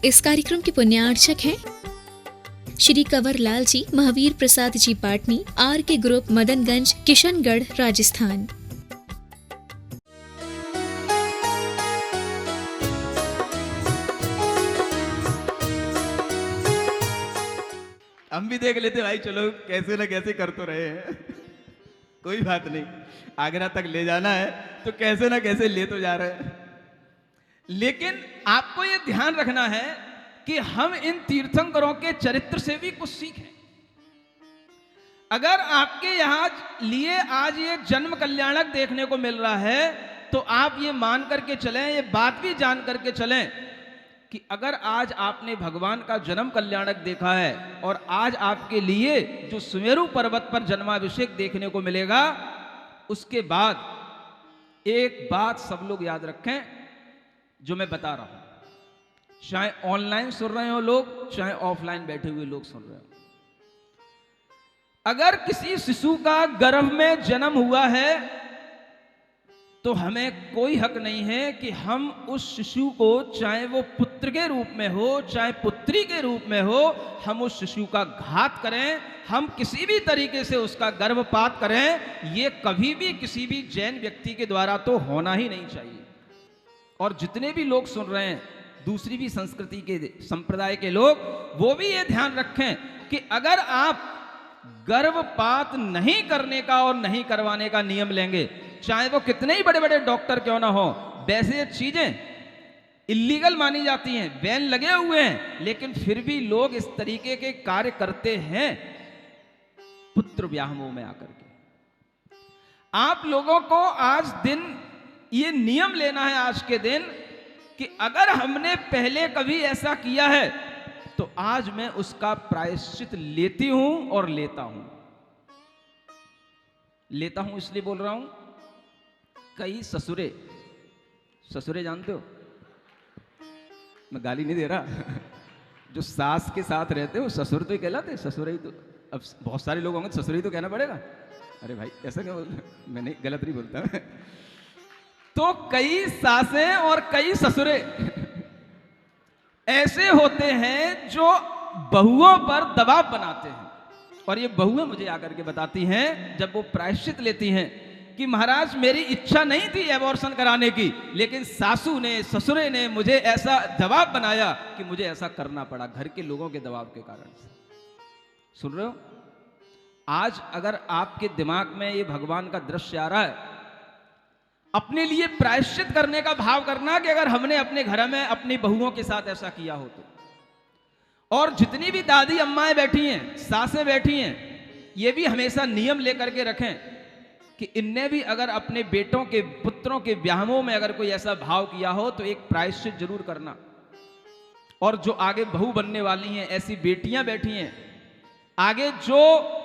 इस कार्यक्रम के पुण्यार्चक हैं श्री कंवर लाल जी, महावीर प्रसाद जी पाटनी, आर के ग्रुप, मदनगंज, किशनगढ़, राजस्थान। हम भी देख लेते भाई, चलो कैसे ना कैसे कर तो रहे हैं कोई बात नहीं, आगरा तक ले जाना है तो कैसे ना कैसे ले तो जा रहे हैं। लेकिन आपको ये ध्यान रखना है कि हम इन तीर्थंकरों के चरित्र से भी कुछ सीखें। अगर आपके यहाँ लिए आज ये जन्म कल्याणक देखने को मिल रहा है तो आप ये मान करके चलें, ये बात भी जान करके चलें कि अगर आज आपने भगवान का जन्म कल्याणक देखा है और आज आपके लिए जो सुमेरु पर्वत पर जन्माभिषेक देखने को मिलेगा, उसके बाद एक बात सब लोग याद रखें जो मैं बता रहा हूं, चाहे ऑनलाइन सुन रहे हो लोग, चाहे ऑफलाइन बैठे हुए लोग सुन रहे हो। अगर किसी शिशु का गर्भ में जन्म हुआ है तो हमें कोई हक नहीं है कि हम उस शिशु को, चाहे वो पुत्र के रूप में हो चाहे पुत्री के रूप में हो, हम उस शिशु का घात करें, हम किसी भी तरीके से उसका गर्भपात करें। ये कभी भी किसी भी जैन व्यक्ति के द्वारा तो होना ही नहीं चाहिए। और जितने भी लोग सुन रहे हैं दूसरी भी संस्कृति के संप्रदाय के लोग, वो भी ये ध्यान रखें कि अगर आप गर्भपात नहीं करने का और नहीं करवाने का नियम लेंगे, चाहे वो कितने ही बड़े बड़े डॉक्टर क्यों ना हो, वैसे ये चीजें इलीगल मानी जाती हैं, बैन लगे हुए हैं, लेकिन फिर भी लोग इस तरीके के कार्य करते हैं पुत्र व्यामोह में आकर के। आप लोगों को आज दिन ये नियम लेना है, आज के दिन, कि अगर हमने पहले कभी ऐसा किया है तो आज मैं उसका प्रायश्चित लेती हूं और लेता हूं। लेता हूं इसलिए बोल रहा हूं, कई ससुरे जानते हो, मैं गाली नहीं दे रहा जो सास के साथ रहते हो ससुर तो ही कहलाते, ससुर ही तो। अब बहुत सारे लोग होंगे ससुर ही तो कहना पड़ेगा। अरे भाई ऐसा क्या बोल, मैंने गलत नहीं बोलता तो कई सासें और कई ससुरे ऐसे होते हैं जो बहुओं पर दबाव बनाते हैं। और ये बहुएं मुझे आकर के बताती हैं जब वो प्रायश्चित लेती हैं कि महाराज मेरी इच्छा नहीं थी एबॉर्शन कराने की, लेकिन सासू ने, ससुरे ने मुझे ऐसा दबाव बनाया कि मुझे ऐसा करना पड़ा, घर के लोगों के दबाव के कारण से। सुन रहे हो? आज अगर आपके दिमाग में ये भगवान का दृश्य आ रहा है, अपने लिए प्रायश्चित करने का भाव करना कि अगर हमने अपने घर में अपनी बहुओं के साथ ऐसा किया हो तो। और जितनी भी दादी अम्माएं बैठी हैं, सासें बैठी हैं, ये भी हमेशा नियम लेकर के रखें कि इनने भी अगर अपने बेटों के, पुत्रों के व्यामोह में अगर कोई ऐसा भाव किया हो तो एक प्रायश्चित जरूर करना। और जो आगे बहू बनने वाली हैं, ऐसी बेटियां बैठी हैं, आगे जो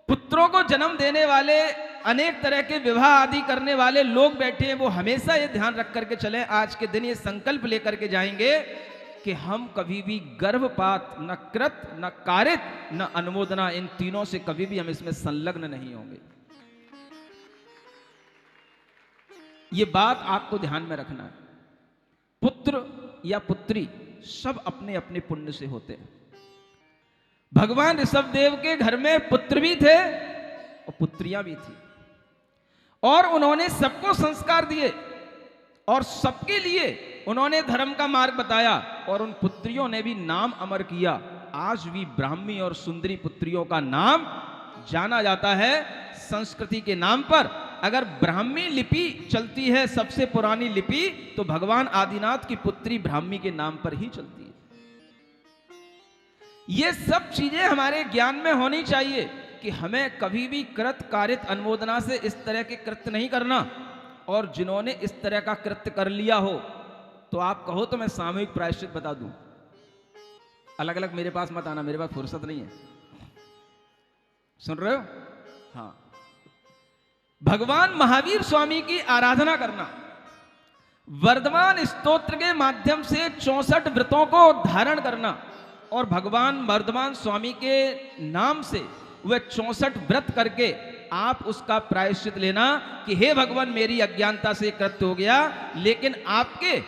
पुत्रों को जन्म देने वाले, अनेक तरह के विवाह आदि करने वाले लोग बैठे हैं, वो हमेशा ये ध्यान रख करके चलें, आज के दिन ये संकल्प लेकर के जाएंगे कि हम कभी भी गर्भपात न कृत, न कारित, न अनुमोदना, इन तीनों से कभी भी हम इसमें संलग्न नहीं होंगे। ये बात आपको ध्यान में रखना है। पुत्र या पुत्री सब अपने अपने पुण्य से होते हैं। भगवान ऋषभदेव के घर में पुत्र भी थे और पुत्रियां भी थी, और उन्होंने सबको संस्कार दिए और सबके लिए उन्होंने धर्म का मार्ग बताया, और उन पुत्रियों ने भी नाम अमर किया। आज भी ब्राह्मी और सुंदरी पुत्रियों का नाम जाना जाता है संस्कृति के नाम पर। अगर ब्राह्मी लिपि चलती है, सबसे पुरानी लिपि, तो भगवान आदिनाथ की पुत्री ब्राह्मी के नाम पर ही चलती है। ये सब चीजें हमारे ज्ञान में होनी चाहिए कि हमें कभी भी कृत, कारित, अनुमोदना से इस तरह के कृत्य नहीं करना। और जिन्होंने इस तरह का कृत्य कर लिया हो तो आप कहो तो मैं सामूहिक प्रायश्चित बता दूं। अलग अलग मेरे पास मत आना, मेरे पास फुर्सत नहीं है। सुन रहे हो? हाँ, भगवान महावीर स्वामी की आराधना करना, वर्धमान स्तोत्र के माध्यम से 64 व्रतों को धारण करना, और भगवान वर्धमान स्वामी के नाम से वह 64 व्रत करके आप उसका प्रायश्चित लेना कि हे भगवान मेरी अज्ञानता से कृत्य हो गया, लेकिन आपके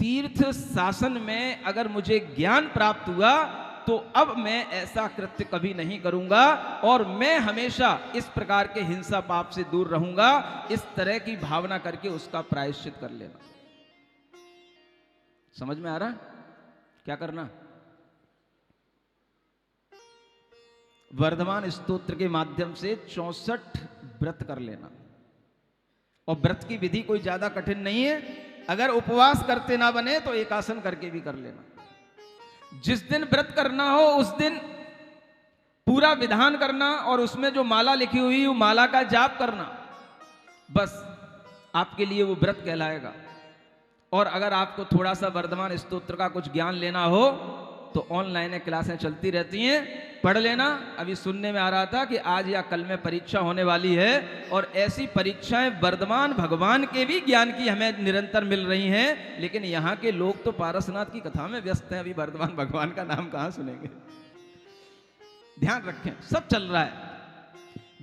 तीर्थ शासन में अगर मुझे ज्ञान प्राप्त हुआ तो अब मैं ऐसा कृत्य कभी नहीं करूंगा और मैं हमेशा इस प्रकार के हिंसा पाप से दूर रहूंगा। इस तरह की भावना करके उसका प्रायश्चित कर लेना। समझ में आ रहा? क्या करना? वर्धमान स्तोत्र के माध्यम से 64 व्रत कर लेना। और व्रत की विधि कोई ज्यादा कठिन नहीं है। अगर उपवास करते ना बने तो एकासन करके भी कर लेना। जिस दिन व्रत करना हो उस दिन पूरा विधान करना और उसमें जो माला लिखी हुई वो माला का जाप करना, बस आपके लिए वो व्रत कहलाएगा। और अगर आपको थोड़ा सा वर्धमान स्तोत्र का कुछ ज्ञान लेना हो तो ऑनलाइन क्लासें चलती रहती हैं, पढ़ लेना। अभी सुनने में आ रहा था कि आज या कल में परीक्षा होने वाली है और ऐसी परीक्षाएं वर्धमान भगवान के भी ज्ञान की हमें निरंतर मिल रही हैं, लेकिन यहाँ के लोग तो पारसनाथ की कथा में व्यस्त हैं, अभी वर्धमान भगवान का नाम कहाँ सुनेंगे। ध्यान रखें, सब चल रहा है,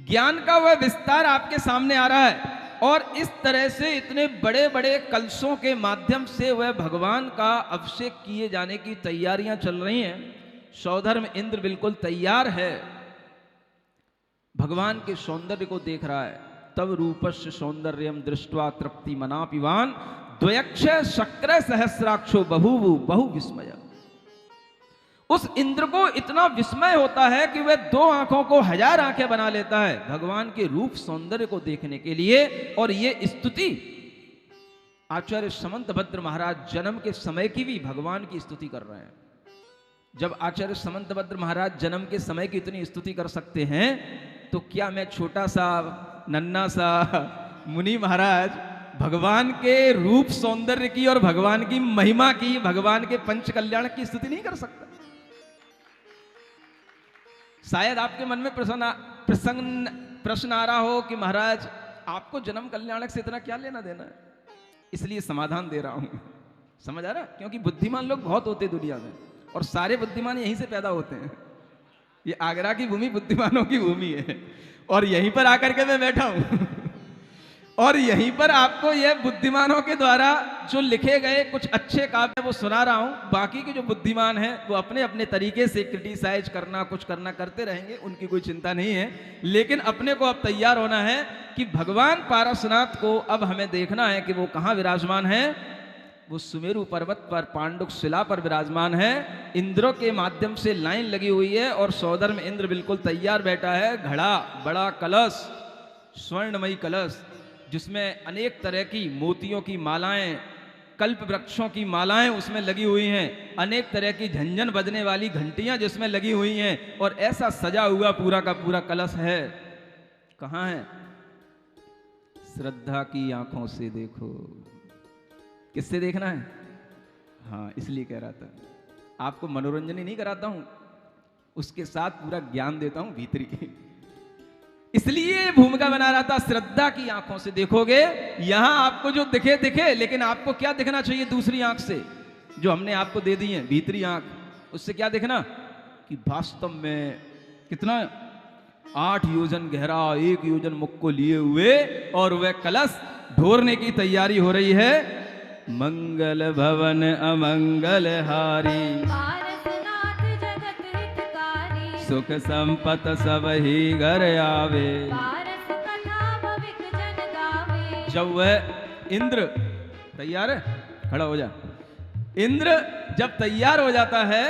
ज्ञान का वह विस्तार आपके सामने आ रहा है और इस तरह से इतने बड़े बड़े कलशों के माध्यम से वह भगवान का अभिषेक किए जाने की तैयारियां चल रही हैं। सौधर्म इंद्र बिल्कुल तैयार है, भगवान के सौंदर्य को देख रहा है। तब रूपस्य सौंदर्यम दृष्ट्वा तृप्ति मनापिवान द्वयक्ष शक्र सहस्राक्षो बभूवु बहु विस्मय। उस इंद्र को इतना विस्मय होता है कि वह 2 आंखों को 1000 आंखें बना लेता है भगवान के रूप सौंदर्य को देखने के लिए। और ये स्तुति आचार्य समंतभद्र महाराज जन्म के समय की भी भगवान की स्तुति कर रहे हैं। जब आचार्य समंतभद्र महाराज जन्म के समय की इतनी स्तुति कर सकते हैं तो क्या मैं छोटा सा नन्ना सा मुनि महाराज भगवान के रूप सौंदर्य की और भगवान की महिमा की, भगवान के पंच कल्याण की स्तुति नहीं कर सकता? शायद आपके मन में प्रश्न आ रहा हो कि महाराज आपको जन्म कल्याणक से इतना क्या लेना देना है, इसलिए समाधान दे रहा हूं। समझ आ रहा? क्योंकि बुद्धिमान लोग बहुत होते दुनिया में और सारे बुद्धिमान यहीं से पैदा होते हैं। ये आगरा की भूमि बुद्धिमानों की भूमि है और यहीं पर आकर के मैं बैठा हूं और यहीं पर आपको ये बुद्धिमानों के द्वारा जो लिखे गए कुछ अच्छे काव्य वो सुना रहा हूं। बाकी के जो बुद्धिमान हैं वो अपने अपने तरीके से क्रिटिसाइज करना कुछ करना करते रहेंगे, उनकी कोई चिंता नहीं है। लेकिन अपने को अब तैयार होना है कि भगवान पारसनाथ को अब हमें देखना है कि वो कहाँ विराजमान है। वो सुमेरु पर्वत पर पांडुक शिला पर विराजमान है। इंद्रों के माध्यम से लाइन लगी हुई है और सौधर्म इंद्र बिल्कुल तैयार बैठा है। घड़ा बड़ा कलश, स्वर्णमयी कलश जिसमें अनेक तरह की मोतियों की मालाएं, कल्प वृक्षों की मालाएं उसमें लगी हुई हैं, अनेक तरह की झंझन बजने वाली घंटियां जिसमें लगी हुई हैं और ऐसा सजा हुआ पूरा का पूरा कलश है। कहाँ है? श्रद्धा की आंखों से देखो। किससे देखना है? हाँ, इसलिए कह रहा था आपको मनोरंजन ही नहीं कराता हूं, उसके साथ पूरा ज्ञान देता हूं भीतरी। इसलिए भूमिका बना रहा था, श्रद्धा की आंखों से देखोगे। यहां आपको जो दिखे दिखे, लेकिन आपको क्या दिखना चाहिए दूसरी आंख से जो हमने आपको दे दी है, भीतरी आंख। उससे क्या देखना कि वास्तव में कितना 8 योजन गहरा 1 योजन मुख को लिए हुए और वह कलश ढोरने की तैयारी हो रही है। मंगल भवन अमंगल हारी, पारसनाथ जगत हितकारी, सुख संपत सब ही घर आवे। पारस कथा भविक जन गावे। जब वह इंद्र तैयार है, खड़ा हो जा। इंद्र जब तैयार हो जाता है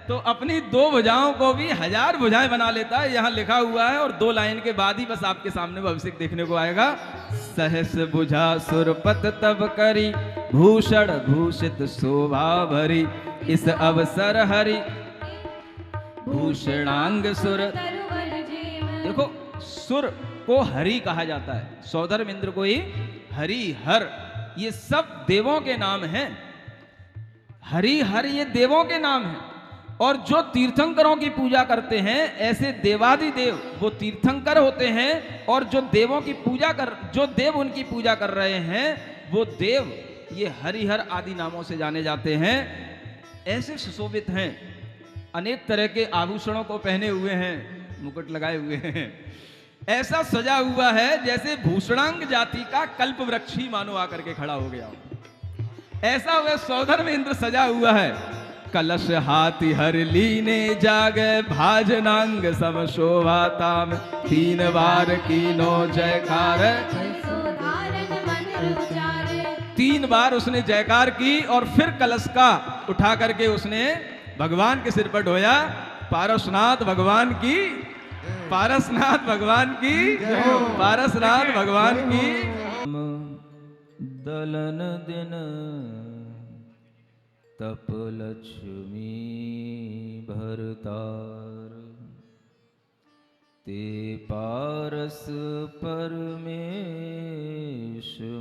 तो अपनी 2 भुजाओं को भी 1000 भुजाएं बना लेता है। यहां लिखा हुआ है और 2 लाइन के बाद ही बस आपके सामने वो अभिषेक देखने को आएगा। सहस भुजा सुरपत तब करी, भूषण भूषित शोभा भरी, इस अवसर हरि भूषणांग सुर। तरुवर जीव। देखो, सुर को हरि कहा जाता है, सौधर्म इंद्र को ही हरि हर, ये सब देवों के नाम हैं। हरि हर ये देवों के नाम हैं। और जो तीर्थंकरों की पूजा करते हैं, ऐसे देवादिदेव वो तीर्थंकर होते हैं। और जो देवों की पूजा जो देव उनकी पूजा कर रहे हैं वो देव ये हरिहर आदि नामों से जाने जाते हैं। ऐसे सुशोभित हैं, अनेक तरह के आभूषणों को पहने हुए हैं, मुकुट लगाए हुए हैं, ऐसा सजा हुआ है जैसे भूषणांग जाति का कल्प वृक्ष ही मानो आकर के खड़ा हो गया। ऐसा वह सौधर में इंद्र सजा हुआ है। कलश हाथी हर लीने जागे, भाजनांग सम शोभाता में, 3 बार कीनो जयकार। सो धारण मन उचारे। 3 बार उसने जयकार की और फिर कलश का उठा करके उसने भगवान के सिर पर ढोया। पारसनाथ भगवान की, पारसनाथ भगवान की, पारसनाथ भगवान की। दलन दिन तप लक्ष्मी भरतार, ते पारस परमेश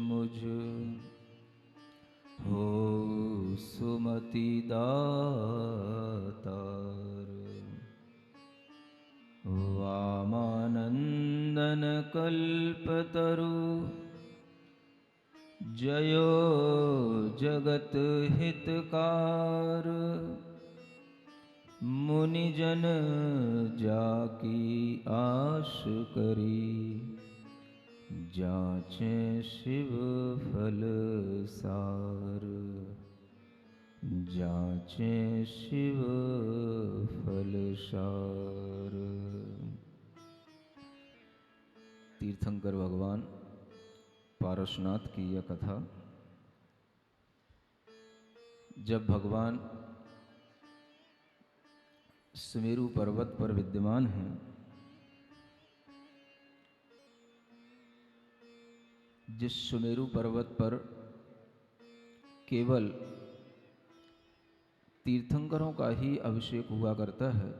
मुझ, हो सुमति दातार। वामानंदन कल्पतरु, जयो जगत हितकार। मुनिजन जाकी आश करी, जाचे शिव फल सार। जाचे शिव फल सार। तीर्थंकर भगवान पारसनाथ की यह कथा, जब भगवान सुमेरु पर्वत पर विद्यमान हैं, जिस सुमेरु पर्वत पर केवल तीर्थंकरों का ही अभिषेक हुआ करता है,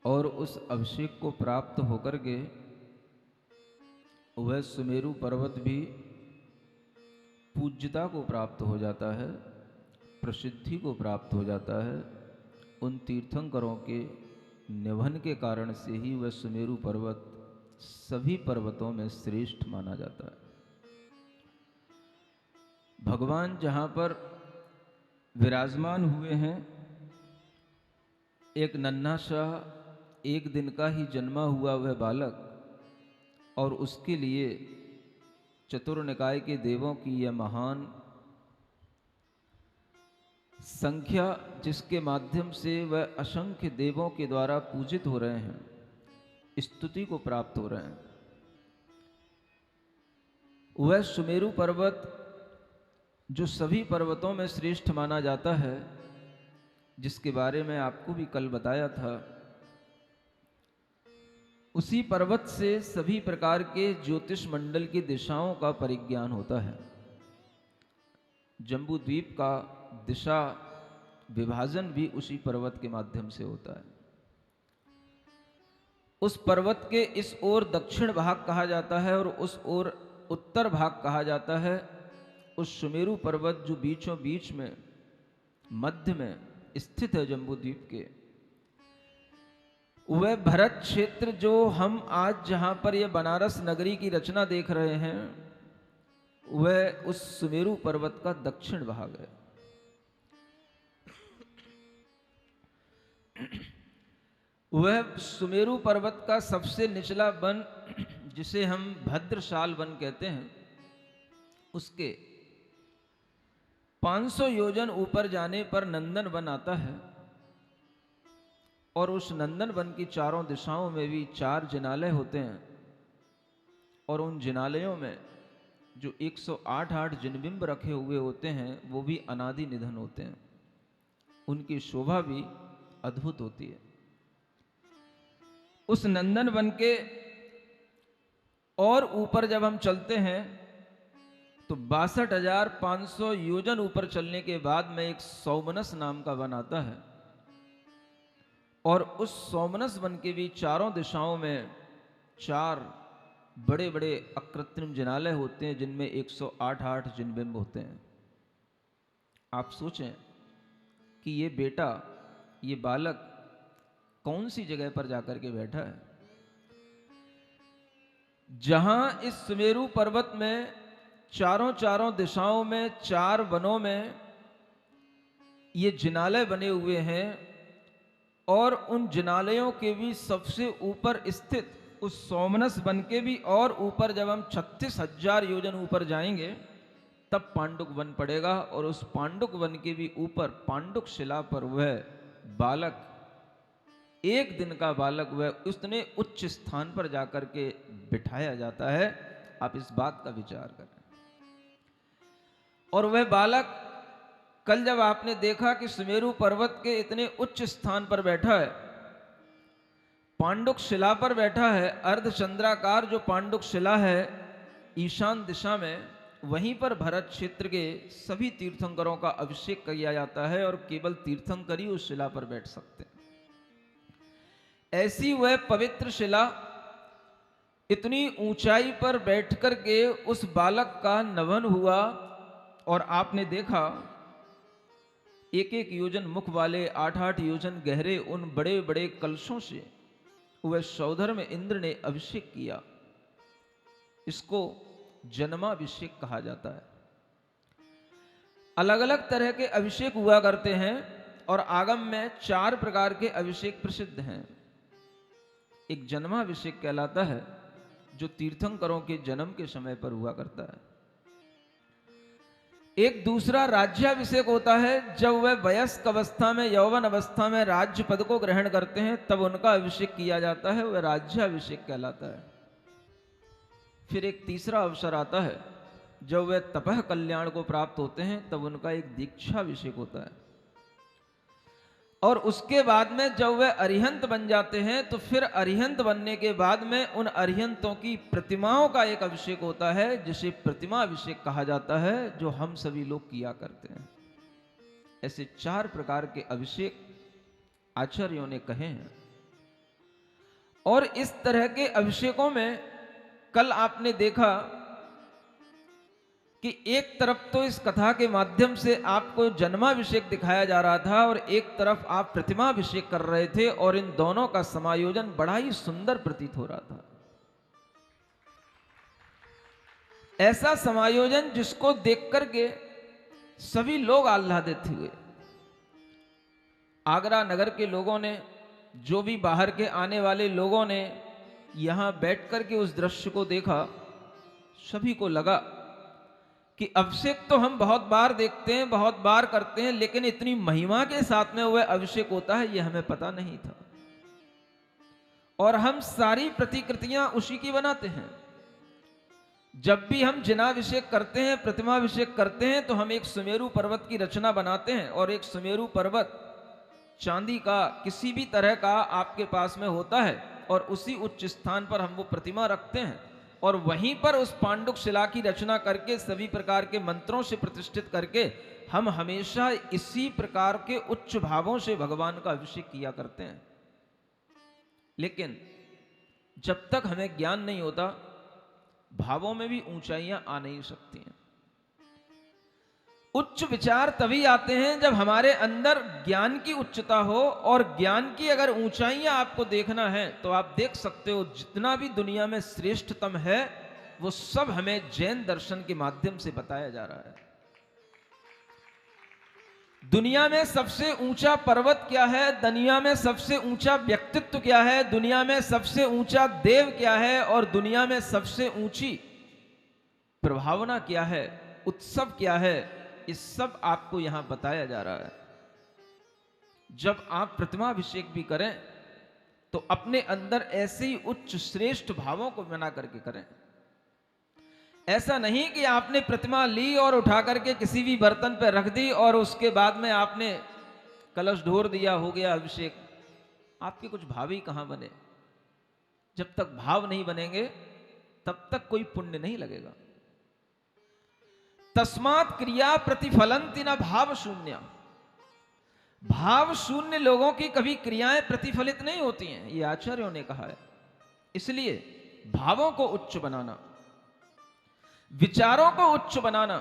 और उस अभिषेक को प्राप्त होकर के वह सुमेरु पर्वत भी पूज्यता को प्राप्त हो जाता है, प्रसिद्धि को प्राप्त हो जाता है। उन तीर्थंकरों के निधन के कारण से ही वह सुमेरु पर्वत सभी पर्वतों में श्रेष्ठ माना जाता है। भगवान जहाँ पर विराजमान हुए हैं, एक नन्हा सा 1 दिन का ही जन्मा हुआ वह बालक, और उसके लिए चतुर्निकाय के देवों की यह महान संख्या, जिसके माध्यम से वह असंख्य देवों के द्वारा पूजित हो रहे हैं, स्तुति को प्राप्त हो रहे हैं। वह सुमेरु पर्वत जो सभी पर्वतों में श्रेष्ठ माना जाता है, जिसके बारे में आपको भी कल बताया था, उसी पर्वत से सभी प्रकार के ज्योतिष मंडल की दिशाओं का परिज्ञान होता है। जम्बू द्वीप का दिशा विभाजन भी उसी पर्वत के माध्यम से होता है। उस पर्वत के इस ओर दक्षिण भाग कहा जाता है और उस ओर उत्तर भाग कहा जाता है। उस सुमेरु पर्वत जो बीचों बीच में मध्य में स्थित है जम्बू द्वीप के, वह भरत क्षेत्र जो हम आज जहां पर यह बनारस नगरी की रचना देख रहे हैं, वह उस सुमेरु पर्वत का दक्षिण भाग है। वह सुमेरु पर्वत का सबसे निचला वन, जिसे हम भद्रशाल वन कहते हैं, उसके 500 योजन ऊपर जाने पर नंदन वन आता है। और उस नंदन वन की चारों दिशाओं में भी 4 जिनालय होते हैं, और उन जिनालयों में जो 108 जिनबिंब रखे हुए होते हैं, वो भी अनादि निधन होते हैं। उनकी शोभा भी अद्भुत होती है। उस नंदन वन के और ऊपर जब हम चलते हैं तो 62,500 योजन ऊपर चलने के बाद में एक सौमनस नाम का वन आता है, और उस सौमनस वन के भी चारों दिशाओं में 4 बड़े बड़े अकृत्रिम जिनालय होते हैं, जिनमें 108 जिनबिंब होते हैं। आप सोचें कि ये बेटा, ये बालक कौन सी जगह पर जाकर के बैठा है, जहां इस सुमेरु पर्वत में चारों दिशाओं में 4 वनों में ये जिनालय बने हुए हैं, और उन जिनालयों के भी सबसे ऊपर स्थित उस सोमनस वन के भी और ऊपर जब हम 36,000 योजन ऊपर जाएंगे तब पांडुक वन पड़ेगा, और उस पांडुक वन के भी ऊपर पांडुक शिला पर वह बालक, एक दिन का बालक, वह उतने उच्च स्थान पर जाकर के बिठाया जाता है। आप इस बात का विचार करें। और वह बालक, कल जब आपने देखा कि सुमेरु पर्वत के इतने उच्च स्थान पर बैठा है, पांडुक शिला पर बैठा है, अर्धचंद्राकार जो पांडुक शिला है ईशान दिशा में, वहीं पर भरत क्षेत्र के सभी तीर्थंकरों का अभिषेक किया जाता है, और केवल तीर्थंकर ही उस शिला पर बैठ सकते हैं। ऐसी वह पवित्र शिला इतनी ऊंचाई पर बैठकर के उस बालक का नमन हुआ, और आपने देखा एक एक योजन मुख वाले, 8-8 योजन गहरे उन बड़े बड़े कलशों से वह सौधर में इंद्र ने अभिषेक किया। इसको जन्माभिषेक कहा जाता है। अलग अलग तरह के अभिषेक हुआ करते हैं, और आगम में 4 प्रकार के अभिषेक प्रसिद्ध हैं। एक जन्माभिषेक कहलाता है, जो तीर्थंकरों के जन्म के समय पर हुआ करता है। एक दूसरा राज्याभिषेक होता है, जब वह वयस्क अवस्था में, यौवन अवस्था में राज्य पद को ग्रहण करते हैं, तब उनका अभिषेक किया जाता है, वह राज्याभिषेक कहलाता है। फिर एक तीसरा अवसर आता है, जब वह तपः कल्याण को प्राप्त होते हैं, तब उनका एक दीक्षाभिषेक होता है। और उसके बाद में जब वह अरिहंत बन जाते हैं, तो फिर अरिहंत बनने के बाद में उन अरिहंतों की प्रतिमाओं का एक अभिषेक होता है, जिसे प्रतिमा अभिषेक कहा जाता है, जो हम सभी लोग किया करते हैं। ऐसे 4 प्रकार के अभिषेक आचार्यों ने कहे हैं। और इस तरह के अभिषेकों में कल आपने देखा कि एक तरफ तो इस कथा के माध्यम से आपको जन्माभिषेक दिखाया जा रहा था, और एक तरफ आप प्रतिमाभिषेक कर रहे थे, और इन दोनों का समायोजन बड़ा ही सुंदर प्रतीत हो रहा था। ऐसा समायोजन जिसको देख करके सभी लोग आह्लादित हुए। आगरा नगर के लोगों ने, जो भी बाहर के आने वाले लोगों ने यहां बैठ करके उस दृश्य को देखा, सभी को लगा कि अभिषेक तो हम बहुत बार देखते हैं, बहुत बार करते हैं, लेकिन इतनी महिमा के साथ में वह अभिषेक होता है, यह हमें पता नहीं था। और हम सारी प्रतिकृतियां उसी की बनाते हैं। जब भी हम जिनाभिषेक करते हैं, प्रतिमाभिषेक करते हैं, तो हम एक सुमेरु पर्वत की रचना बनाते हैं, और एक सुमेरु पर्वत चांदी का किसी भी तरह का आपके पास में होता है, और उसी उच्च स्थान पर हम वो प्रतिमा रखते हैं, और वहीं पर उस पांडुक शिला की रचना करके सभी प्रकार के मंत्रों से प्रतिष्ठित करके हम हमेशा इसी प्रकार के उच्च भावों से भगवान का अभिषेक किया करते हैं। लेकिन जब तक हमें ज्ञान नहीं होता, भावों में भी ऊंचाइयां आ नहीं सकती हैं। उच्च विचार तभी आते हैं जब हमारे अंदर ज्ञान की उच्चता हो, और ज्ञान की अगर ऊंचाइयां आपको देखना है तो आप देख सकते हो, जितना भी दुनिया में श्रेष्ठतम है वो सब हमें जैन दर्शन के माध्यम से बताया जा रहा है। दुनिया में सबसे ऊंचा पर्वत क्या है, दुनिया में सबसे ऊंचा व्यक्तित्व क्या है, दुनिया में सबसे ऊंचा देव क्या है, और दुनिया में सबसे ऊंची प्रभावना क्या है, उत्सव क्या है, इस सब आपको यहां बताया जा रहा है। जब आप प्रतिमाभिषेक भी करें तो अपने अंदर ऐसे ही उच्च श्रेष्ठ भावों को बना करके करें। ऐसा नहीं कि आपने प्रतिमा ली और उठा करके किसी भी बर्तन पर रख दी, और उसके बाद में आपने कलश ढोर दिया, हो गया अभिषेक। आपके कुछ भाव ही कहां बने। जब तक भाव नहीं बनेंगे तब तक कोई पुण्य नहीं लगेगा। तस्मात् क्रिया प्रतिफलंति न भाव शून्य। भाव शून्य लोगों की कभी क्रियाएं प्रतिफलित नहीं होती हैं, ये आचार्यों ने कहा है। इसलिए भावों को उच्च बनाना, विचारों को उच्च बनाना,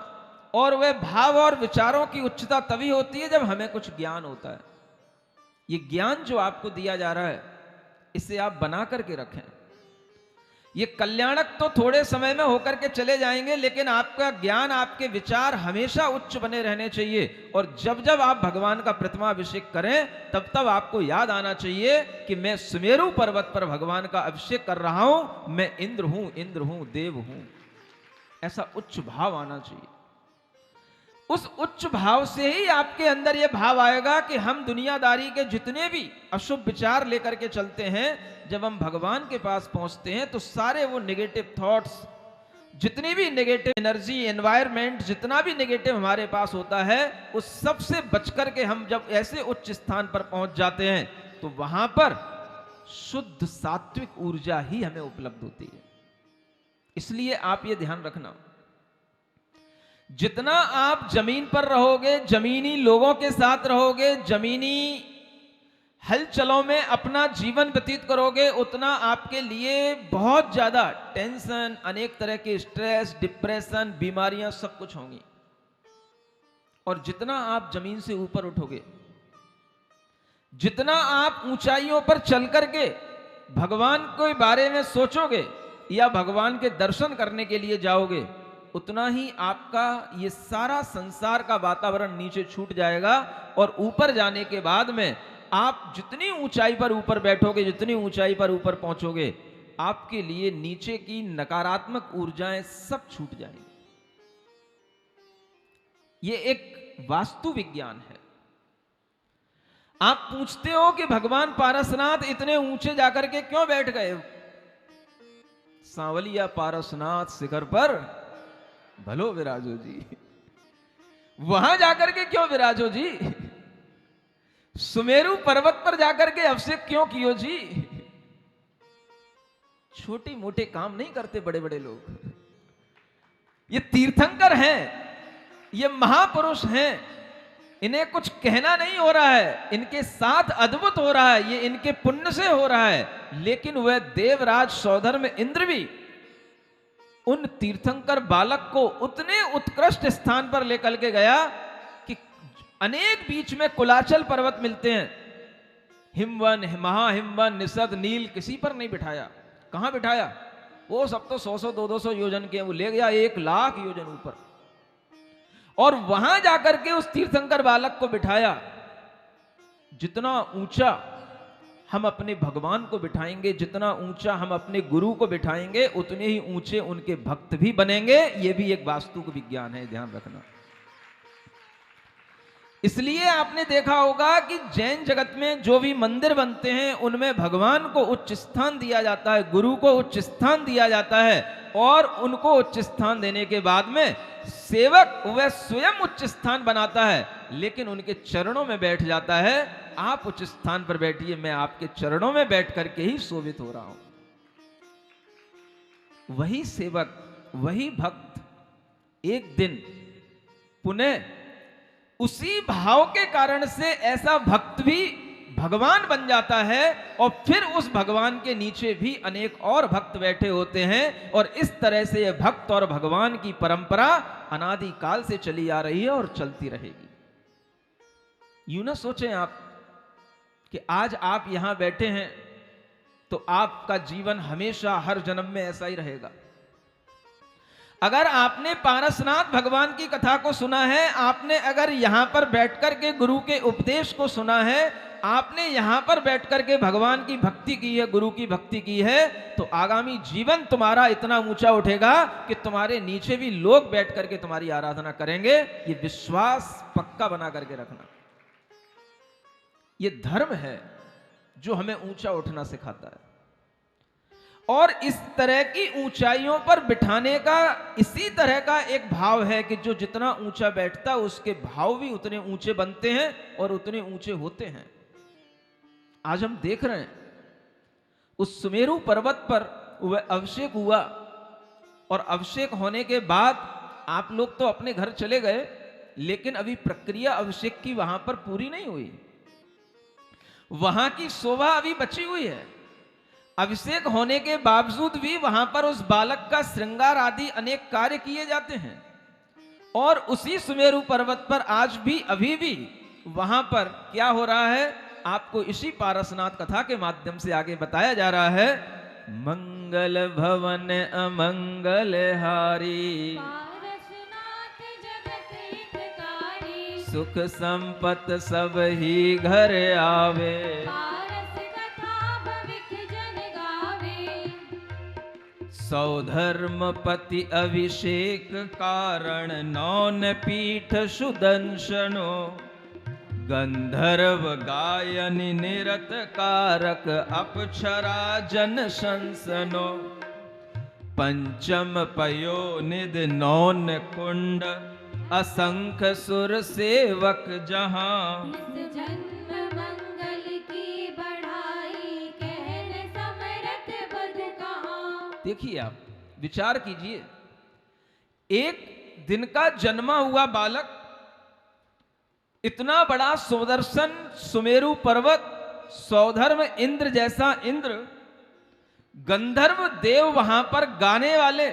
और वह भाव और विचारों की उच्चता तभी होती है जब हमें कुछ ज्ञान होता है। ये ज्ञान जो आपको दिया जा रहा है, इसे आप बना करके रखें। ये कल्याणक तो थोड़े समय में होकर के चले जाएंगे, लेकिन आपका ज्ञान, आपके विचार हमेशा उच्च बने रहने चाहिए। और जब जब आप भगवान का प्रतिमाभिषेक करें, तब तब आपको याद आना चाहिए कि मैं सुमेरु पर्वत पर भगवान का अभिषेक कर रहा हूं, मैं इंद्र हूं, देव हूं। ऐसा उच्च भाव आना चाहिए। उस उच्च भाव से ही आपके अंदर यह भाव आएगा कि हम दुनियादारी के जितने भी अशुभ विचार लेकर के चलते हैं, जब हम भगवान के पास पहुंचते हैं तो सारे वो नेगेटिव थॉट्स, जितनी भी नेगेटिव एनर्जी, एनवायरनमेंट, जितना भी नेगेटिव हमारे पास होता है, उस सब से बच करके हम जब ऐसे उच्च स्थान पर पहुंच जाते हैं तो वहां पर शुद्ध सात्विक ऊर्जा ही हमें उपलब्ध होती है। इसलिए आप ये ध्यान रखना, जितना आप जमीन पर रहोगे, जमीनी लोगों के साथ रहोगे, जमीनी हलचलों में अपना जीवन व्यतीत करोगे, उतना आपके लिए बहुत ज्यादा टेंशन, अनेक तरह के स्ट्रेस, डिप्रेशन, बीमारियां सब कुछ होंगी। और जितना आप जमीन से ऊपर उठोगे, जितना आप ऊंचाइयों पर चल करके भगवान के बारे में सोचोगे या भगवान के दर्शन करने के लिए जाओगे, उतना ही आपका ये सारा संसार का वातावरण नीचे छूट जाएगा। और ऊपर जाने के बाद में आप जितनी ऊंचाई पर ऊपर बैठोगे, जितनी ऊंचाई पर ऊपर पहुंचोगे, आपके लिए नीचे की नकारात्मक ऊर्जाएं सब छूट जाएंगी। ये एक वास्तु विज्ञान है। आप पूछते हो कि भगवान पारसनाथ इतने ऊंचे जाकर के क्यों बैठ गए? सांवलिया पारसनाथ शिखर पर भलो विराजो जी, वहां जाकर के क्यों विराजो जी? सुमेरु पर्वत पर जाकर के अभिषेक क्यों कियो जी? छोटे मोटे काम नहीं करते बड़े बड़े लोग। ये तीर्थंकर हैं, ये महापुरुष हैं, इन्हें कुछ कहना नहीं हो रहा है, इनके साथ अद्भुत हो रहा है, ये इनके पुण्य से हो रहा है। लेकिन वह देवराज सौधर्म इंद्र भी उन तीर्थंकर बालक को उतने उत्कृष्ट स्थान पर लेकर के गया कि अनेक बीच में कुलाचल पर्वत मिलते हैं, हिमवन, महाहिमवन, निषद, नील, किसी पर नहीं बिठाया। कहां बिठाया? वो सब तो 100-100, 200 योजन के, वो ले गया 1,00,000 योजन ऊपर, और वहां जाकर के उस तीर्थंकर बालक को बिठाया। जितना ऊंचा हम अपने भगवान को बिठाएंगे, जितना ऊंचा हम अपने गुरु को बिठाएंगे, उतने ही ऊंचे उनके भक्त भी बनेंगे। यह भी एक वास्तु विज्ञान है, ध्यान रखना। इसलिए आपने देखा होगा कि जैन जगत में जो भी मंदिर बनते हैं उनमें भगवान को उच्च स्थान दिया जाता है, गुरु को उच्च स्थान दिया जाता है, और उनको उच्च स्थान देने के बाद में सेवक वह स्वयं उच्च स्थान बनाता है, लेकिन उनके चरणों में बैठ जाता है। आप उच्च स्थान पर बैठिए, मैं आपके चरणों में बैठ करके ही शोभित हो रहा हूं। वही सेवक, वही भक्त एक दिन पुनः उसी भाव के कारण से ऐसा भक्त भी भगवान बन जाता है, और फिर उस भगवान के नीचे भी अनेक और भक्त बैठे होते हैं। और इस तरह से यह भक्त और भगवान की परंपरा अनादि काल से चली आ रही है और चलती रहेगी। यूं ना सोचें आप कि आज आप यहां बैठे हैं तो आपका जीवन हमेशा हर जन्म में ऐसा ही रहेगा। अगर आपने पारसनाथ भगवान की कथा को सुना है, आपने अगर यहां पर बैठकर के गुरु के उपदेश को सुना है, आपने यहां पर बैठकर के भगवान की भक्ति की है, गुरु की भक्ति की है, तो आगामी जीवन तुम्हारा इतना ऊंचा उठेगा कि तुम्हारे नीचे भी लोग बैठ करके तुम्हारी आराधना करेंगे। ये विश्वास पक्का बना करके रखना। ये धर्म है जो हमें ऊंचा उठना सिखाता है, और इस तरह की ऊंचाइयों पर बिठाने का इसी तरह का एक भाव है कि जो जितना ऊंचा बैठता है उसके भाव भी उतने ऊंचे बनते हैं और उतने ऊंचे होते हैं। आज हम देख रहे हैं उस सुमेरु पर्वत पर वह अभिषेक हुआ, और अभिषेक होने के बाद आप लोग तो अपने घर चले गए, लेकिन अभी प्रक्रिया अभिषेक की वहां पर पूरी नहीं हुई। वहां की शोभा अभी बची हुई है। अभिषेक होने के बावजूद भी वहां पर उस बालक का श्रृंगार आदि अनेक कार्य किए जाते हैं, और उसी सुमेरु पर्वत पर आज भी अभी भी वहां पर क्या हो रहा है, आपको इसी पारसनाथ कथा के माध्यम से आगे बताया जा रहा है। मंगल भवन अमंगल हारी, पारसनाथ जगत हितकारी, सुख संपत सब ही घर आवे, पारस कथा भविक जन गावे, सौधर्मपति अभिषेक कारण नौन पीठ सुदंशनो गंधर्व गायन निरत कारक अपक्षरा जन शंसनो पंचम पयो निध नौन कुंड असंख सुर सेवक जहां इस जन्म मंगल की बढ़ाई कहन समरथ बद कहाँ। देखिए आप विचार कीजिए, एक दिन का जन्मा हुआ बालक इतना बड़ा सुदर्शन सुमेरु पर्वत सौधर्म इंद्र जैसा इंद्र, गंधर्व देव वहां पर गाने वाले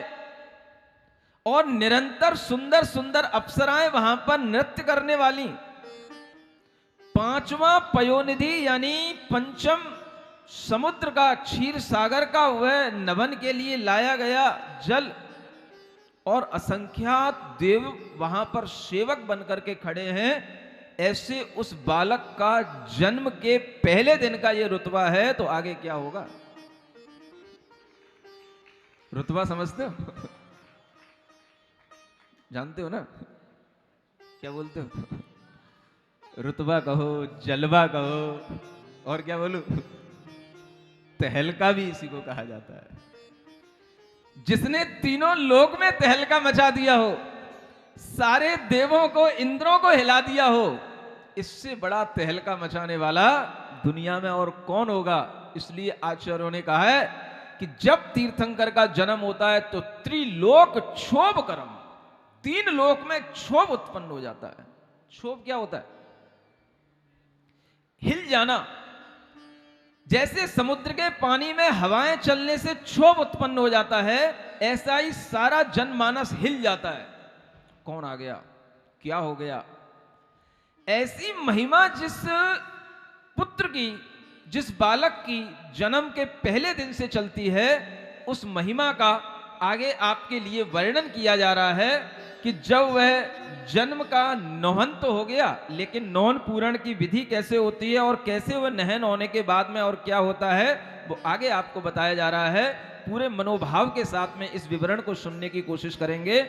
और निरंतर सुंदर सुंदर अप्सराएं वहां पर नृत्य करने वाली, पांचवा पयोनिधि यानी पंचम समुद्र का क्षीर सागर का वह नभन के लिए लाया गया जल और असंख्यात देव वहां पर सेवक बनकर के खड़े हैं। ऐसे उस बालक का जन्म के पहले दिन का यह रुतबा है, तो आगे क्या होगा? रुतबा समझते हो? जानते हो ना? क्या बोलते हो? रुतबा कहो, जलवा कहो, और क्या बोलूं? तहलका भी इसी को कहा जाता है। जिसने तीनों लोक में तहलका मचा दिया हो, सारे देवों को इंद्रों को हिला दिया हो, इससे बड़ा तहलका मचाने वाला दुनिया में और कौन होगा? इसलिए आचार्यों ने कहा है कि जब तीर्थंकर का जन्म होता है तो त्रिलोक क्षोभ कर्म, तीन लोक में क्षोभ उत्पन्न हो जाता है। क्षोभ क्या होता है? हिल जाना। जैसे समुद्र के पानी में हवाएं चलने से क्षोभ उत्पन्न हो जाता है, ऐसा ही सारा जनमानस हिल जाता है। कौन आ गया? क्या हो गया? ऐसी महिमा जिस पुत्र की, जिस बालक की जन्म के पहले दिन से चलती है, उस महिमा का आगे आपके लिए वर्णन किया जा रहा है कि जब वह जन्म का नौहन तो हो गया, लेकिन नौन पूरण की विधि कैसे होती है और कैसे वह नहन होने के बाद में और क्या होता है, वो आगे आपको बताया जा रहा है। पूरे मनोभाव के साथ में इस विवरण को सुनने की कोशिश करेंगे।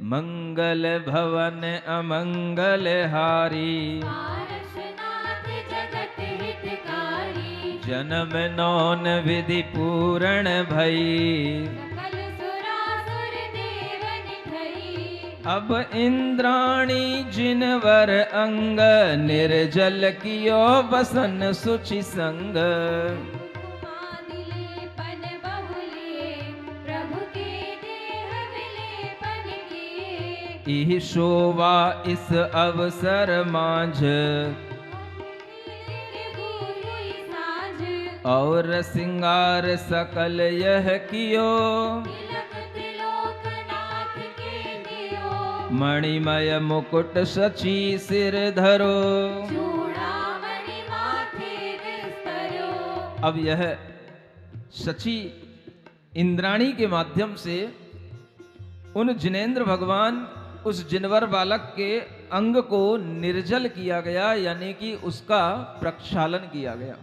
मंगल भवन अमंगल हारी, पारसनाथ जगत हितकारी, जन्म नौन विधि पूरण भई, सकल सुरासुर देवन भई। अब इंद्राणी जिनवर अंग, निर्जल कियो बसन सुचि संग। कुकुमा दिलेपन बहुले, प्रभु के देह विलेपन किए। इह शोभा इस अवसर मांझ, हुई साँझ, और सिंगार सकल यह कियो, तिलक त्रिलोकनाथ के दियो। मणिमय मुकुट सची सिर धरो। चूड़ामणि माथे विस्तरो। अब यह सची इंद्राणी के माध्यम से उन जिनेंद्र भगवान, उस जिनवर बालक के अंग को निर्जल किया गया, यानी कि उसका प्रक्षालन किया गया।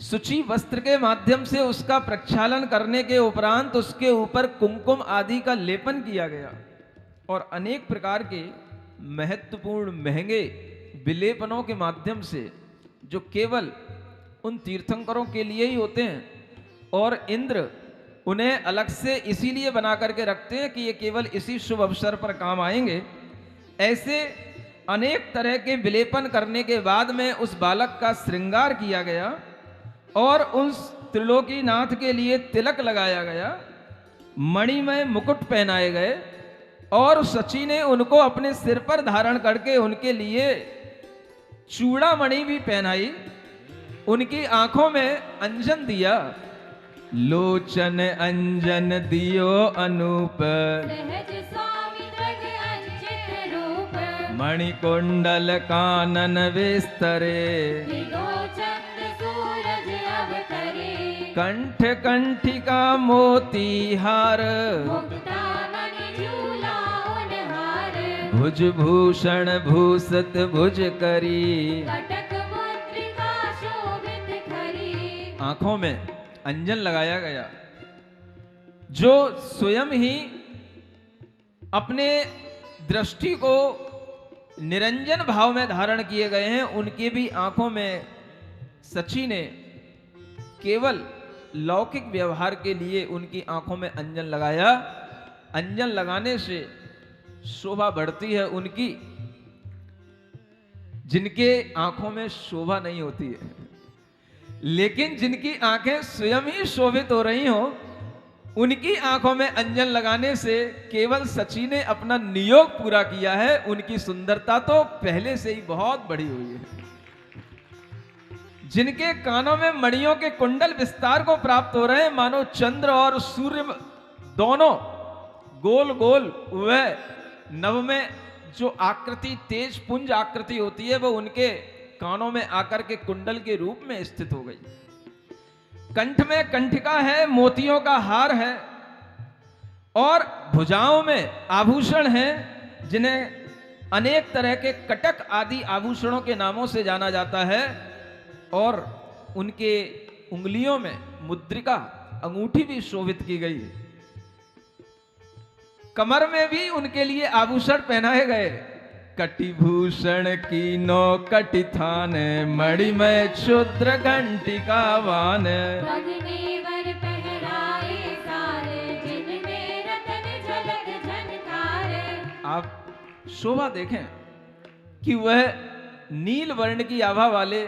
सुची वस्त्र के माध्यम से उसका प्रक्षालन करने के उपरांत उसके ऊपर कुमकुम आदि का लेपन किया गया और अनेक प्रकार के महत्वपूर्ण महंगे विलेपनों के माध्यम से, जो केवल उन तीर्थंकरों के लिए ही होते हैं और इंद्र उन्हें अलग से इसीलिए बना करके रखते हैं कि ये केवल इसी शुभ अवसर पर काम आएंगे। ऐसे अनेक तरह के विलेपन करने के बाद में उस बालक का श्रृंगार किया गया और उस त्रिलोकीनाथ के लिए तिलक लगाया गया, मणिमय मुकुट पहनाए गए और सची ने उनको अपने सिर पर धारण करके उनके लिए चूड़ामणि भी पहनाई, उनकी आंखों में अंजन दिया। लोचन अंजन दियो अनूप, सहज स्वामी दृढ़ अंचित रूप। मणिकुंडल कानन विस्तरे, त्रिलोचन सूरज अवतरे। कंठ कंठिका मोती हार, मुक्तामणि झूला उनहार। भुज भूषण भूषित भुज करी, कटक मुद्रिका शोभित खरी। आंखों में अंजन लगाया गया, जो स्वयं ही अपने दृष्टि को निरंजन भाव में धारण किए गए हैं, उनकी भी आंखों में सची ने केवल लौकिक व्यवहार के लिए उनकी आंखों में अंजन लगाया। अंजन लगाने से शोभा बढ़ती है उनकी, जिनके आंखों में शोभा नहीं होती है। लेकिन जिनकी आंखें स्वयं ही शोभित हो रही हो, उनकी आंखों में अंजन लगाने से केवल सची ने अपना नियोग पूरा किया है। उनकी सुंदरता तो पहले से ही बहुत बढ़ी हुई है। जिनके कानों में मणियों के कुंडल विस्तार को प्राप्त हो रहे हैं, मानो चंद्र और सूर्य दोनों गोल गोल वह नव में जो आकृति तेज पुंज आकृति होती है, वो उनके कानों में आकर के कुंडल के रूप में स्थित हो गई। कंठ में कंठिका है, मोतियों का हार है, और भुजाओं में आभूषण हैं, जिन्हें अनेक तरह के कटक आदि आभूषणों के नामों से जाना जाता है। और उनके उंगलियों में मुद्रिका अंगूठी भी शोभित की गई। कमर में भी उनके लिए आभूषण पहनाए गए। कटिभूषण की नो कटि थान, मणिमय क्षुद्र घंटिका वान। पगने वर पहराए सारे, जिनमें रतन झलक झनकार। आप शोभा देखें कि वह नील वर्ण की आभा वाले,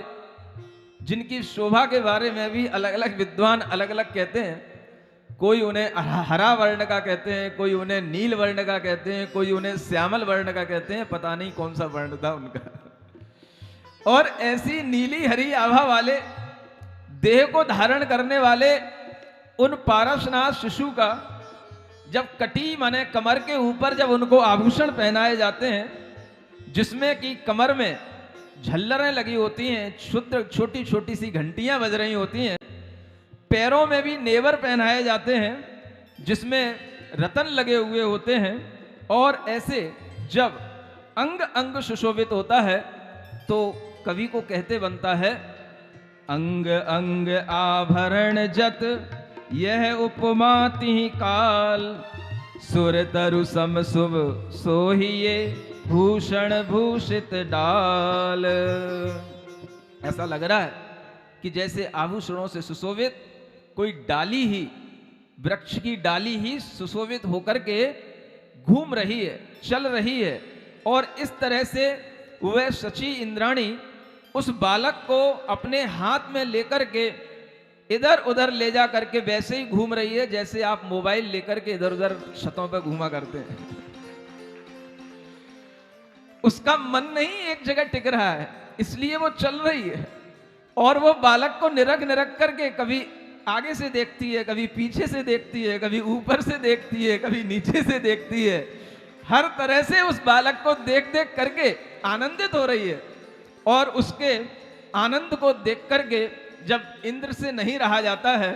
जिनकी शोभा के बारे में भी अलग अलग विद्वान अलग अलग कहते हैं। कोई उन्हें हरा वर्ण का कहते हैं, कोई उन्हें नील वर्ण का कहते हैं, कोई उन्हें श्यामल वर्ण का कहते हैं, पता नहीं कौन सा वर्ण था उनका। और ऐसी नीली हरी आभा वाले देह को धारण करने वाले उन पारसनाथ शिशु का जब कटी माने कमर के ऊपर जब उनको आभूषण पहनाए जाते हैं, जिसमें कि कमर में झल्लरें लगी होती हैं, क्षुद्र छोटी छोटी सी घंटियां बज रही होती हैं, पैरों में भी नेवर पहनाए जाते हैं जिसमें रतन लगे हुए होते हैं। और ऐसे जब अंग अंग सुशोभित होता है तो कवि को कहते बनता है, अंग अंग आभरण जत यह उपमा तिहि काल, सुर तरु सम शुभ सोहिए भूषण भूषित डाल। ऐसा लग रहा है कि जैसे आभूषणों से सुशोभित कोई डाली ही, वृक्ष की डाली ही सुशोभित होकर के घूम रही है, चल रही है। और इस तरह से वह सची इंद्राणी उस बालक को अपने हाथ में लेकर के इधर उधर ले जा करके वैसे ही घूम रही है जैसे आप मोबाइल लेकर के इधर उधर छतों पर घूमा करते हैं। उसका मन नहीं एक जगह टिक रहा है, इसलिए वो चल रही है। और वो बालक को निरख निरख करके कभी आगे से देखती है, कभी पीछे से देखती है, कभी ऊपर से देखती है, कभी नीचे से देखती है। हर तरह से उस बालक को देख देख करके आनंदित हो रही है। और उसके आनंद को देख करके जब इंद्र से नहीं रहा जाता है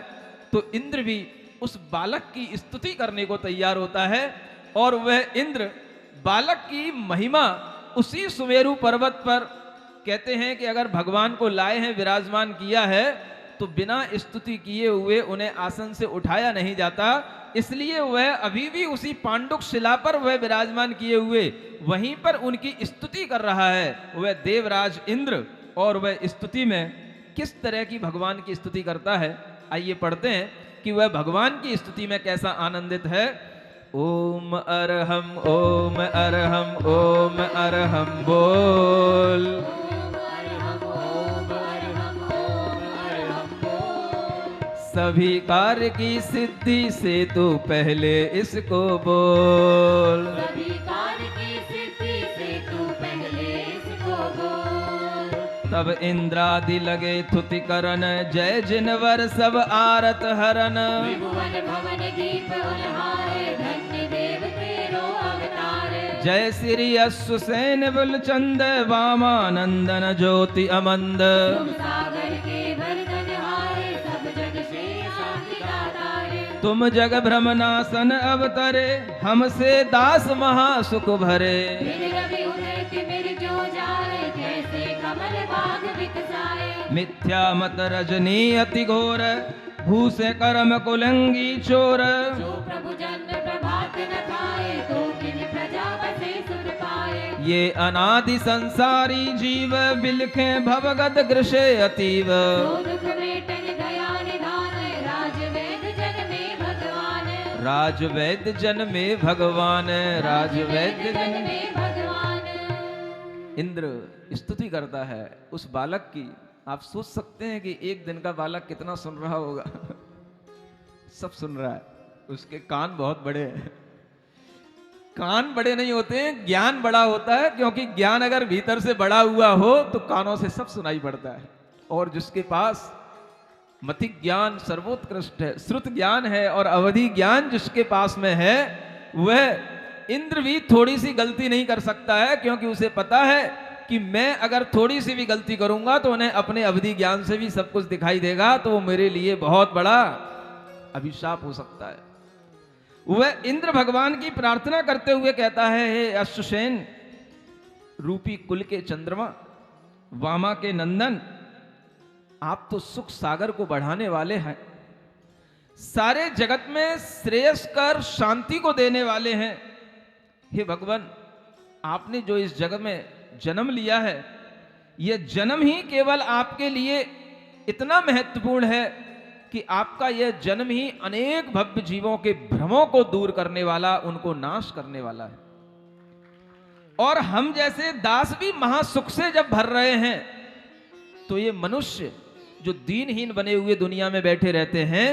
तो इंद्र भी उस बालक की स्तुति करने को तैयार होता है। और वह इंद्र बालक की महिमा उसी सुमेरु पर्वत पर कहते हैं कि अगर भगवान को लाए हैं, विराजमान किया है, तो बिना स्तुति किए हुए उन्हें आसन से उठाया नहीं जाता। इसलिए वह अभी भी उसी पांडुक शिला पर वह विराजमान किए हुए वहीं पर उनकी स्तुति कर रहा है, वह देवराज इंद्र। और वह स्तुति में किस तरह की भगवान की स्तुति करता है, आइए पढ़ते हैं कि वह भगवान की स्तुति में कैसा आनंदित है। ओम अरहम ओम अरहम ओम अरहम बोल, सभी कार्य की सिद्धि से तू पहले इसको बोल, सभी कार्य की सिद्धि से तू पहले इसको बोल। तब इंद्रादि लगे थुति करन, जय जिनवर सब आरत हरन। त्रिभुवन भवन दीप उल्हारे, धन्य देव तेरो अवतार। जय श्री अश्वसेन बुलचंद, वामानंदन ज्योति अमंद। तुम सागर के वरदनहारे, सब जग से शांति दातारे। तुम जग भ्रमनासन अवतरे, हमसे दास महासुख भरे। फिर रवि उदय तिमिर जो जाए, जैसे कमल बाग विकसाए। मिथ्या मत रजनी अति घोर, भूसे कर्म कुलंगी चोर, जो प्रभु जन्म प्रभात न खाए, तो किन प्रजा बसे सुर पाए। ये अनादि संसारी जीव, बिलखे भवगत गृषे अतीव। जो दुख मेटन दया निधान, राजवेद जन में भगवान। राजवैद्य जन में भगवान, राजवैद्य जन में। में भगवान। इंद्र स्तुति करता है उस बालक की। आप सोच सकते हैं कि एक दिन का बालक कितना सुन रहा होगा। सब सुन रहा है, उसके कान बहुत बड़े हैं। कान बड़े नहीं होते हैं, ज्ञान बड़ा होता है, क्योंकि ज्ञान अगर भीतर से बड़ा हुआ हो तो कानों से सब सुनाई पड़ता है। और जिसके पास मति ज्ञान सर्वोत्कृष्ट है, श्रुत ज्ञान है और अवधि ज्ञान जिसके पास में है, वह इंद्र भी थोड़ी सी गलती नहीं कर सकता है, क्योंकि उसे पता है कि मैं अगर थोड़ी सी भी गलती करूंगा तो उन्हें अपने अवधि ज्ञान से भी सब कुछ दिखाई देगा, तो वो मेरे लिए बहुत बड़ा अभिशाप हो सकता है। वह इंद्र भगवान की प्रार्थना करते हुए कहता है, हे अश्वसेन रूपी कुल के चंद्रमा, वामा के नंदन, आप तो सुख सागर को बढ़ाने वाले हैं, सारे जगत में श्रेयस्कर शांति को देने वाले हैं। हे भगवान, आपने जो इस जगत में जन्म लिया है, यह जन्म ही केवल आपके लिए इतना महत्वपूर्ण है कि आपका यह जन्म ही अनेक भव्य जीवों के भ्रमों को दूर करने वाला, उनको नाश करने वाला है। और हम जैसे दास भी महासुख से जब भर रहे हैं, तो ये मनुष्य जो दीनहीन बने हुए दुनिया में बैठे रहते हैं,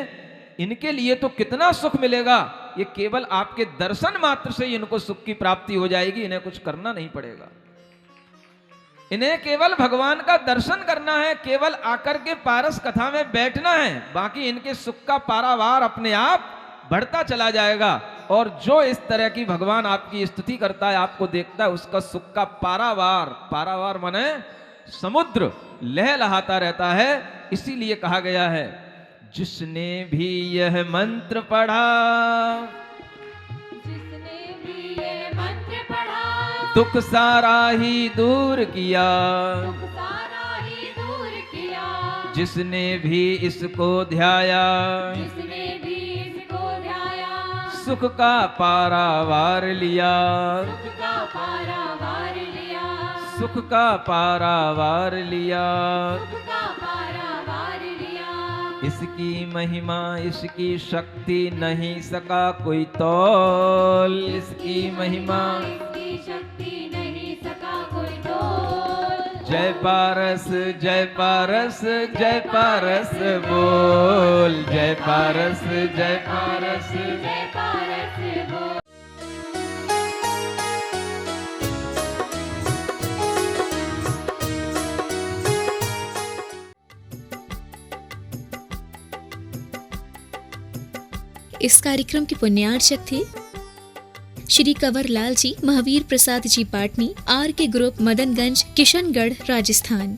इनके लिए तो कितना सुख मिलेगा। ये केवल आपके दर्शन मात्र से इनको सुख की प्राप्ति हो जाएगी, इन्हें कुछ करना नहीं पड़ेगा। इन्हें केवल भगवान का दर्शन करना है, केवल आकर के पारस कथा में बैठना है, बाकी इनके सुख का पारावार अपने आप बढ़ता चला जाएगा। और जो इस तरह की भगवान आपकी स्तुति करता है, आपको देखता है, उसका सुख का पारावार, पारावार माने समुद्र, लहलहाता रहता है। इसीलिए कहा गया है, जिसने भी यह मंत्र पढ़ा, जिसने भी ये मंत्र पढ़ा, दुख सारा ही दूर किया। दुख सारा ही दूर किया। जिसने भी इसको ध्याया, जिसने भी इसको ध्याया, सुख का पारावार लिया। सुख का पारावार लिया। सुख का पारावार लिया। सुख का पारावार लिया। इसकी महिमा, इसकी शक्ति नहीं सका कोई तौल। इसकी महिमा, इसकी शक्ति नहीं सका कोई तोल। जय पारस, जय पारस, जय पारस बोल। जय पारस, जय पारस। जय पारस बोल। इस कार्यक्रम के पुण्यार्चक थे श्री कंवर लाल जी, महावीर प्रसाद जी पाटनी, आर के ग्रुप, मदनगंज, किशनगढ़, राजस्थान।